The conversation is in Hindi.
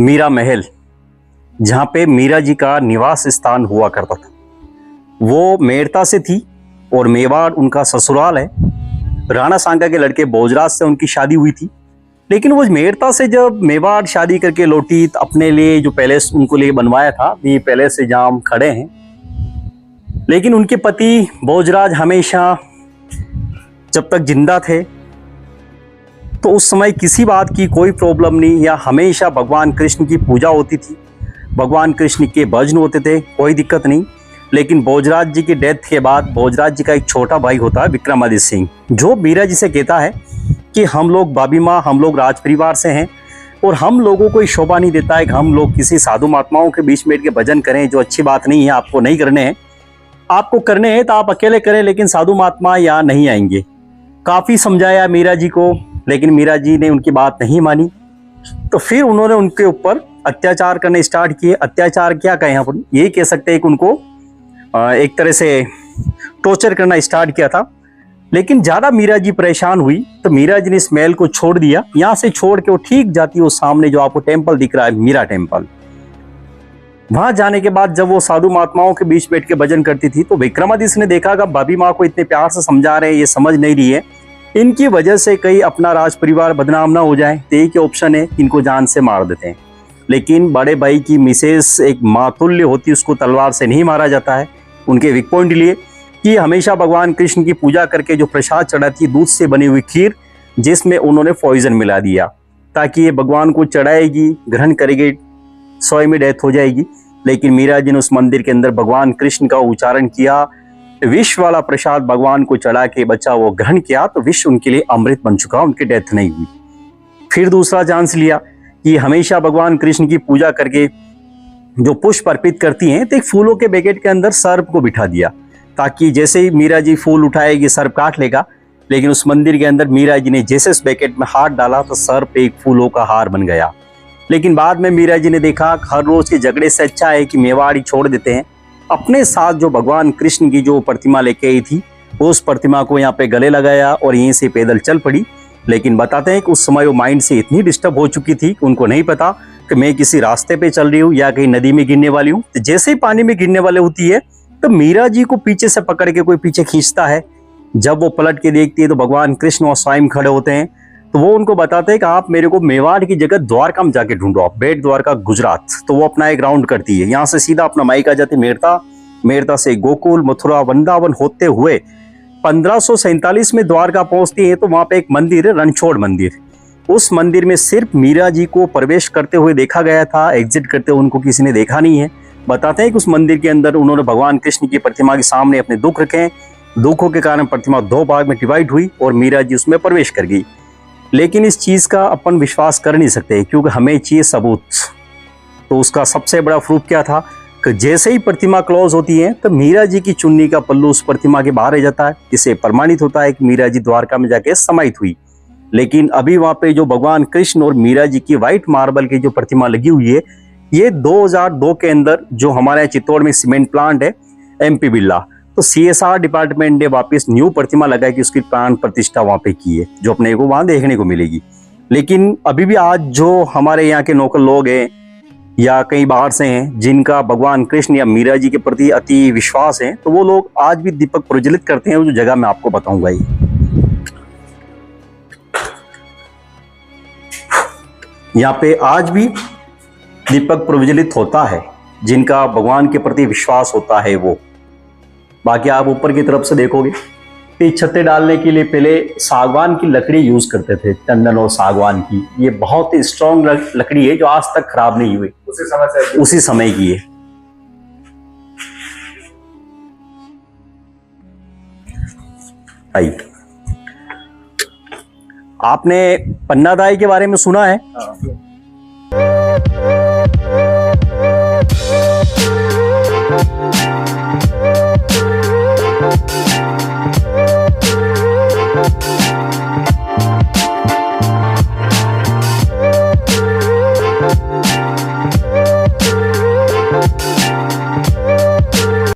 मीरा महल, जहाँ पे मीरा जी का निवास स्थान हुआ करता था, वो मेड़ता से थी और मेवाड़ उनका ससुराल है। राणा सांगा के लड़के भोजराज से उनकी शादी हुई थी, लेकिन वो मेड़ता से जब मेवाड़ शादी करके लौटी तो अपने लिए जो पैलेस उनको लिए बनवाया था, ये पैलेस से जहाँ हम खड़े हैं, लेकिन उनके पति भोजराज हमेशा जब तक जिंदा थे तो उस समय किसी बात की कोई प्रॉब्लम नहीं, या हमेशा भगवान कृष्ण की पूजा होती थी, भगवान कृष्ण के भजन होते थे, कोई दिक्कत नहीं। लेकिन भोजराज जी की डेथ के बाद भोजराज जी का एक छोटा भाई होता है विक्रमादित्य सिंह, जो मीरा जी से कहता है कि हम लोग भाभी माँ, हम लोग राज परिवार से हैं और हम लोगों को शोभा नहीं देता है कि हम लोग किसी साधु महात्माओं के बीच में बैठ के भजन करें, जो अच्छी बात नहीं है, आपको नहीं करने हैं। आपको करने हैं तो आप अकेले करें, लेकिन साधु महात्मा यहाँ नहीं आएंगे। काफ़ी समझाया मीरा जी को, लेकिन मीरा जी ने उनकी बात नहीं मानी। तो फिर उन्होंने उनके ऊपर अत्याचार करने स्टार्ट किए। अत्याचार क्या कहें, यहाँ पर यही कह सकते हैं कि उनको एक तरह से टॉर्चर करना स्टार्ट किया था। लेकिन ज़्यादा मीरा जी परेशान हुई तो मीरा जी ने इस महल को छोड़ दिया। यहाँ से छोड़ के वो ठीक जाती है, वो सामने जो आपको टेम्पल दिख रहा है, मीरा टेम्पल, वहां जाने के बाद जब वो साधु महात्माओं के बीच बैठ के भजन करती थी तो विक्रमादित्य ने देखा कि भाभी माँ को इतने प्यार से समझा रहे हैं, ये समझ नहीं रही है, इनकी वजह से कहीं अपना राज परिवार बदनाम ना हो जाए, तो एक ऑप्शन है इनको जान से मार देते हैं। लेकिन बड़े भाई की मिसेस एक मातुल्य होती, उसको तलवार से नहीं मारा जाता है। उनके वीक पॉइंट लिए कि हमेशा भगवान कृष्ण की पूजा करके जो प्रसाद चढ़ाती है, दूध से बनी हुई खीर, जिसमें उन्होंने पॉइजन मिला दिया ताकि ये भगवान को चढ़ाएगी, ग्रहण करेगी, 100 में डेथ हो जाएगी। लेकिन मीरा जी ने उस मंदिर के अंदर भगवान कृष्ण का उच्चारण किया, विष वाला प्रसाद भगवान को चढ़ा के बच्चा वो ग्रहण किया तो विष उनके लिए अमृत बन चुका, उनकी डेथ नहीं हुई। फिर दूसरा चांस लिया कि हमेशा भगवान कृष्ण की पूजा करके जो पुष्प अर्पित करती हैं, तो एक फूलों के पैकेट के अंदर सर्प को बिठा दिया ताकि जैसे ही मीरा जी फूल उठाएगी सर्प काट लेगा। लेकिन उस मंदिर के अंदर मीरा जी ने जैसे उस पैकेट में हाथ डाला तो सर्प एक फूलों का हार बन गया। लेकिन बाद में मीरा जी ने देखा हर रोज के झगड़े से अच्छा है कि मेवाड़ी छोड़ देते हैं। अपने साथ जो भगवान कृष्ण की जो प्रतिमा लेके आई थी, उस प्रतिमा को यहाँ पे गले लगाया और यहीं से पैदल चल पड़ी। लेकिन बताते हैं कि उस समय वो माइंड से इतनी डिस्टर्ब हो चुकी थी कि उनको नहीं पता कि मैं किसी रास्ते पे चल रही हूँ या कहीं नदी में गिरने वाली हूँ। तो जैसे ही पानी में गिरने वाले होती है तो मीरा जी को पीछे से पकड़ के कोई पीछे खींचता है। जब वो पलट के देखती है तो भगवान कृष्ण और स्वयं खड़े होते हैं। तो वो उनको बताते हैं कि आप मेरे को मेवाड़ की जगह द्वारका में जाके ढूंढो, आप बेट द्वारका गुजरात। तो वो अपना एक राउंड करती है, यहाँ से सीधा अपना मायका जाती है मेड़ता, मेड़ता से गोकुल, मथुरा, वृंदावन होते हुए 1547 में द्वारका पहुंचती है। तो वहां पे एक मंदिर है, रणछोड़ मंदिर। उस मंदिर में सिर्फ मीरा जी को प्रवेश करते हुए देखा गया था, एग्जिट करते हुए उनको किसी ने देखा नहीं है। बताते हैं कि उस मंदिर के अंदर उन्होंने भगवान कृष्ण की प्रतिमा के सामने अपने दुख रखे। दुखों के कारण प्रतिमा 2 भाग में डिवाइड हुई और मीरा जी उसमें प्रवेश कर गई। लेकिन इस चीज का अपन विश्वास कर नहीं सकते क्योंकि हमें चाहिए सबूत। तो उसका सबसे बड़ा प्रूफ क्या था कि जैसे ही प्रतिमा क्लोज होती है तो मीरा जी की चुन्नी का पल्लू उस प्रतिमा के बाहर रह जाता है। इससे प्रमाणित होता है कि मीरा जी द्वारका में जाके समाहित हुई। लेकिन अभी वहां पे जो भगवान कृष्ण और मीरा जी की व्हाइट मार्बल की जो प्रतिमा लगी हुई है, ये 2002 के अंदर जो हमारे चित्तौड़ में सीमेंट प्लांट है MP बिरला, तो CSR डिपार्टमेंट ने वापस न्यू प्रतिमा लगाई कि उसकी प्राण प्रतिष्ठा वहां पे की है, जो अपने को वहां देखने को मिलेगी। लेकिन अभी भी आज जो हमारे यहाँ के लोकल लोग हैं या कहीं बाहर से हैं जिनका भगवान कृष्ण या मीरा जी के प्रति अति विश्वास है, तो वो लोग आज भी दीपक प्रज्वलित करते हैं, जो जगह मैं आपको बताऊंगा। ही यहाँ पे आज भी दीपक प्रज्वलित होता है जिनका भगवान के प्रति विश्वास होता है वो। बाकी आप ऊपर की तरफ से देखोगे कि छत्ते डालने के लिए पहले सागवान की लकड़ी यूज करते थे, चंदन और सागवान की। ये बहुत ही स्ट्रॉन्ग लकड़ी है जो आज तक खराब नहीं हुई, उसी समय की है। राइट, आपने पन्नादाई के बारे में सुना है?